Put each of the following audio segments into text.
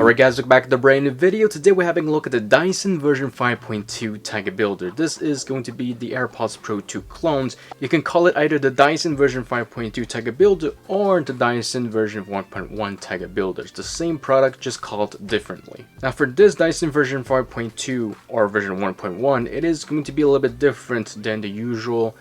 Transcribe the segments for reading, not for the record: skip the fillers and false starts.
Alright guys, welcome back to the brand new video. Today we're having a look at the Dyson version 5.2 Tiger Builder. This is going to be the AirPods Pro 2 clones. You can call it either the Dyson version 5.2 Tiger Builder or the Dyson version 1.1 Tiger Builder. It's the same product, just called differently. Now for this Dyson version 5.2 or version 1.1, it is going to be a little bit different than the usual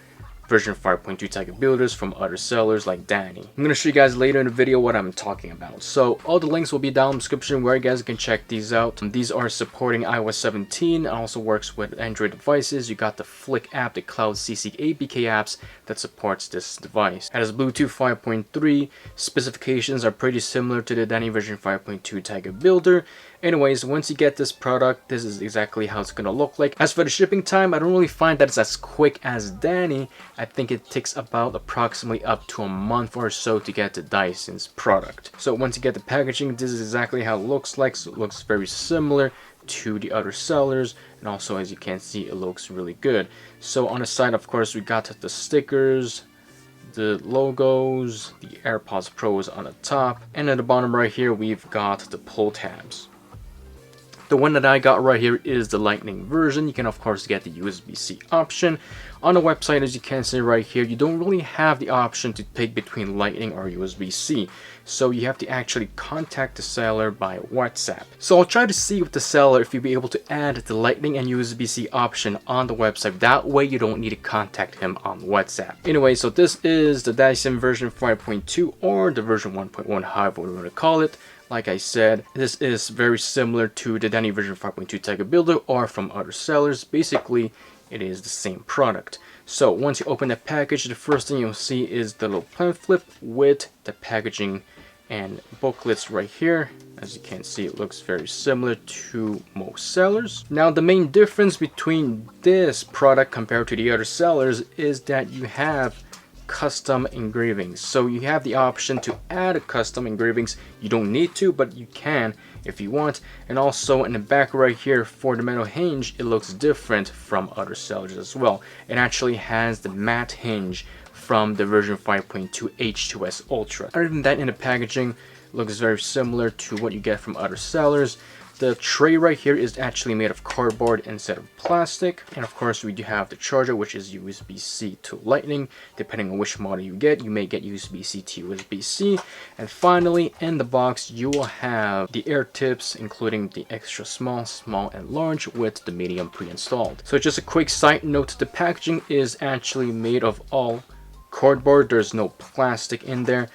version 5.2 Tiger Builders from other sellers like Danny. I'm going to show you guys later in the video what I'm talking about. So all the links will be down in the description where you guys can check these out. These are supporting iOS 17. It also works with Android devices. You got the Flick app, the CloudCC APK apps that supports this device. It has Bluetooth 5.3. Specifications are pretty similar to the Danny version 5.2 Tiger Builder. Anyways, once you get this product, this is exactly how it's going to look like. As for the shipping time, I don't really find that it's as quick as Danny. I think it takes about approximately up to a month or so to get the Dyson's product. So once you get the packaging, this is exactly how it looks like. So it looks very similar to the other sellers, and also as you can see, it looks really good. So on the side, of course, we got the stickers, the logos, the AirPods Pros on the top, and at the bottom right here we've got the pull tabs. The one that I got right here is the Lightning version. You can of course get the USB-C option. On the website, as you can see right here, you don't really have the option to pick between Lightning or USB-C. So you have to actually contact the seller by WhatsApp. So I'll try to see with the seller if you'll be able to add the Lightning and USB-C option on the website. That way you don't need to contact him on WhatsApp. Anyway, so this is the Dyson version 5.2 or the version 1.1, however we want to call it. Like I said, this is very similar to the Danny version 5.2 Tiger Builder or from other sellers. Basically, it is the same product. So once you open the package, the first thing you'll see is the little pamphlet with the packaging and booklets right here. As you can see, it looks very similar to most sellers. Now the main difference between this product compared to the other sellers is that you have custom engravings. So you have the option to add a custom engravings. You don't need to, but you can if you want. And also in the back right here for the metal hinge, it looks different from other sellers as well. It actually has the matte hinge from the version 5.2 H2S Ultra. Other than that, in the packaging, it looks very similar to what you get from other sellers. The tray right here is actually made of cardboard instead of plastic. And of course, we do have the charger, which is USB-C to Lightning. Depending on which model you may get USB-C to USB-C. And finally, in the box, you will have the air tips, including the extra small, small, and large with the medium pre-installed. So just a quick side note, the packaging is actually made of all cardboard. There's no plastic in there.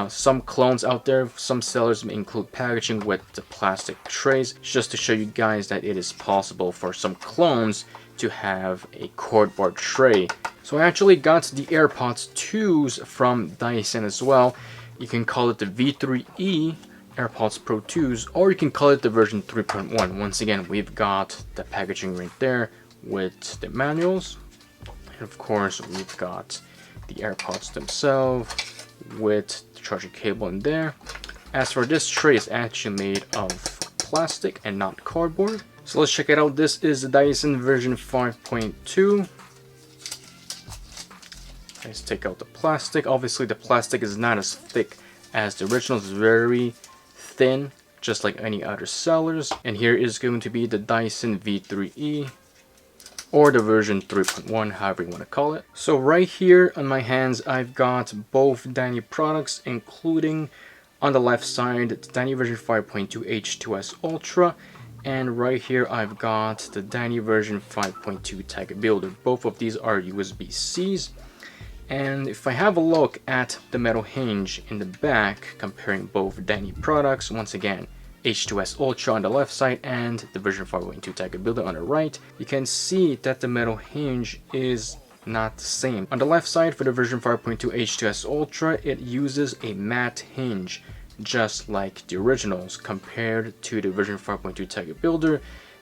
Some clones out there, some sellers may include packaging with the plastic trays, just to show you guys that it is possible for some clones to have a cardboard tray. So I actually got the AirPods 2s from Dyson as well. You can call it the V3E AirPods Pro 2s, or you can call it the version 3.1. Once again, we've got the packaging right there with the manuals, and of course we've got the AirPods themselves with the charging cable in there. As for this tray, it's actually made of plastic and not cardboard. So let's check it out. This is the Dyson version 5.2. Let's take out the plastic. Obviously the plastic is not as thick as the original. It's very thin, just like any other sellers. And here is going to be the Dyson V3E or the version 3.1, however you want to call it. So right here on my hands, I've got both Danny products, including on the left side, the Danny version 5.2 H2S Ultra, and right here I've got the Danny version 5.2 Tiger Builder. Both of these are USB-Cs. And if I have a look at the metal hinge in the back, comparing both Danny products, once again, H2S Ultra on the left side and the version 5.2 Tiger Builder on the right, you can see that the metal hinge is not the same. On the left side for the version 5.2 H2S Ultra, it uses a matte hinge just like the originals. Compared to the version 5.2 Tiger Builder,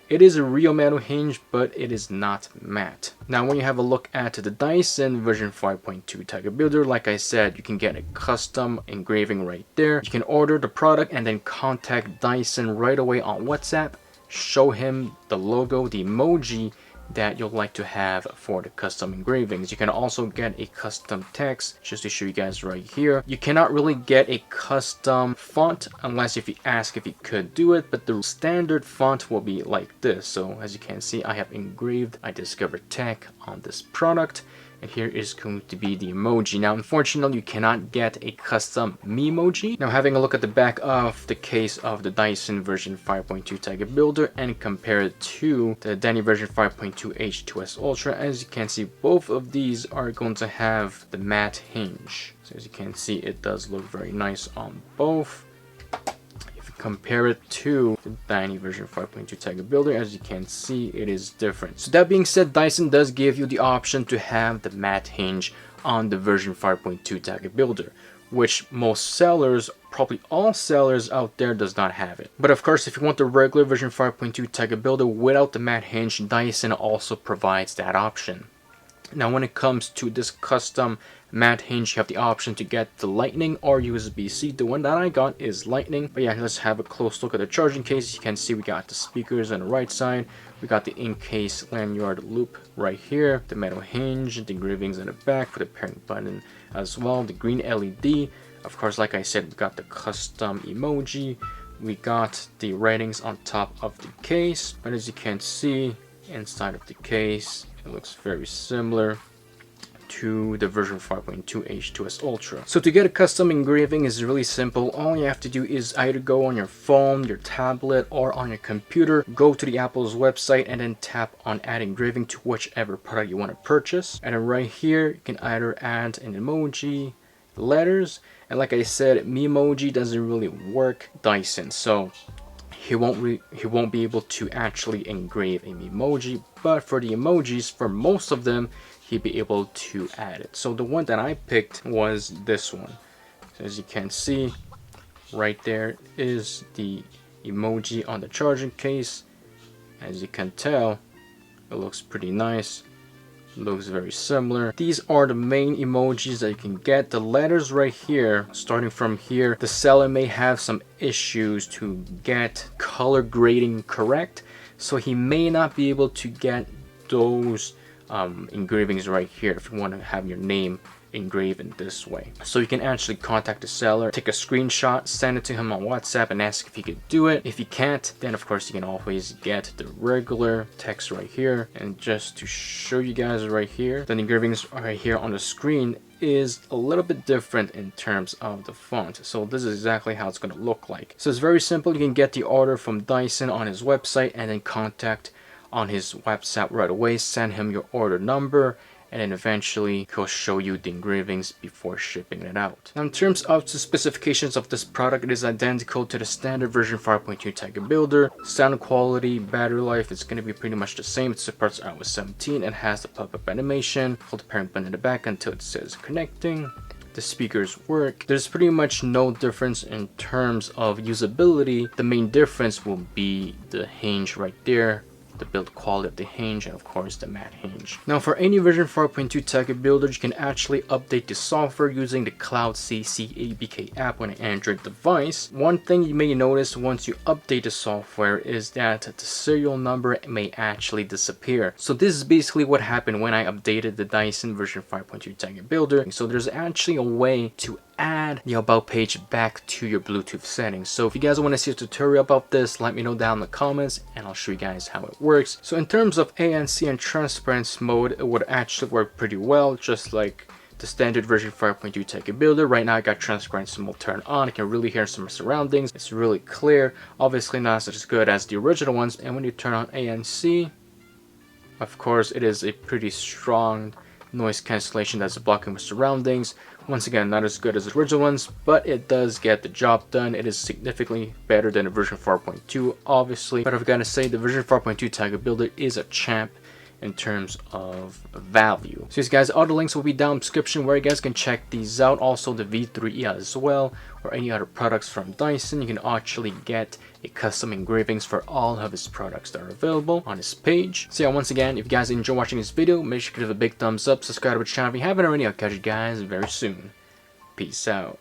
it is a real metal hinge, but it is not matte. Now when you have a look at the Dyson version 5.2 Tiger Builder, like I said, you can get a custom engraving right there. You can order the product and then contact Dyson right away on WhatsApp, show him the logo, the emoji that you'll like to have for the custom engravings. You can also get a custom text, just to show you guys right here. You cannot really get a custom font unless if you ask if you could do it, but the standard font will be like this. So as you can see, I have engraved iDiscoverTech on this product. And here is going to be the emoji. Now, unfortunately, you cannot get a custom Memoji. Now, having a look at the back of the case of the Dyson version 5.2 Tiger Builder and compare it to the Denny version 5.2 H2S Ultra, as you can see, both of these are going to have the matte hinge. So as you can see, it does look very nice on both. Compare it to the Denny version 5.2 Tiger Builder, as you can see, it is different. So that being said, Dyson does give you the option to have the matte hinge on the version 5.2 Tiger Builder, which most sellers, probably all sellers out there, does not have it. But of course, if you want the regular version 5.2 Tiger Builder without the matte hinge, Dyson also provides that option. Now, when it comes to this custom matte hinge, you have the option to get the Lightning or USB-C. The one that I got is Lightning. But yeah, let's have a close look at the charging case. You can see we got the speakers on the right side. We got the in-case lanyard loop right here, the metal hinge, the engravings in the back for the pairing button as well, the green LED. Of course, like I said, we got the custom emoji. We got the ratings on top of the case. But as you can see, inside of the case, it looks very similar to the version 5.2 H2S Ultra. So to get a custom engraving is really simple. All you have to do is either go on your phone, your tablet, or on your computer, go to the Apple's website and then tap on add engraving to whichever product you want to purchase. And then right here, you can either add an emoji, letters, and like I said, Memoji doesn't really work Dyson, so he won't be able to actually engrave a Memoji, but for the emojis, for most of them, he'd be able to add it. So the one that I picked was this one. So as you can see, right there is the emoji on the charging case. As you can tell, it looks pretty nice. Looks very similar. These are the main emojis that you can get. The letters right here, starting from here, the seller may have some issues to get color grading correct, so he may not be able to get those engravings right here if you want to have your name engraved in this way. So you can actually contact the seller, take a screenshot, send it to him on WhatsApp and ask if he could do it. If he can't, then of course you can always get the regular text right here. And just to show you guys right here, the engravings right here on the screen is a little bit different in terms of the font. So this is exactly how it's going to look like. So it's very simple. You can get the order from Dyson on his website and then contact on his WhatsApp right away, send him your order number, and then eventually he'll show you the engravings before shipping it out. Now in terms of the specifications of this product, it is identical to the standard version 5.2 Tiger Builder. Sound quality, battery life is going to be pretty much the same. It supports iOS 17 and has the pop-up animation. Hold the parent button in the back until it says connecting. The speakers work. There's pretty much no difference in terms of usability. The main difference will be the hinge right there, the build quality of the hinge, and of course the matte hinge. Now for any version 4.2 Tiger Builder, you can actually update the software using the CloudCC APK app on an Android device. One thing you may notice once you update the software is that the serial number may actually disappear. So this is basically what happened when I updated the Dyson version 5.2 Tiger Builder. So there's actually a way to add the about page back to your Bluetooth settings. So if you guys want to see a tutorial about this, let me know down in the comments and I'll show you guys how it works. So in terms of ANC and transparency mode, it would actually work pretty well, just like the standard version 5.2 Tiger Builder. Right now I got transparency mode turned on. I can really hear some surroundings. It's really clear. Obviously not as good as the original ones. And when you turn on ANC, of course it is a pretty strong noise cancellation that's blocking my surroundings. Once again, not as good as the original ones, but it does get the job done. It is significantly better than the version 4.2, obviously. But I've got to say, the version 4.2 Tiger Builder is a champ in terms of value. So yes guys, all the links will be down in the description where you guys can check these out. Also the V3E as well, or any other products from Dyson. You can actually get a custom engravings for all of his products that are available on his page. So yeah, once again, if you guys enjoy watching this video, make sure to give a big thumbs up, subscribe to the channel if you haven't already. I'll catch you guys very soon. Peace out.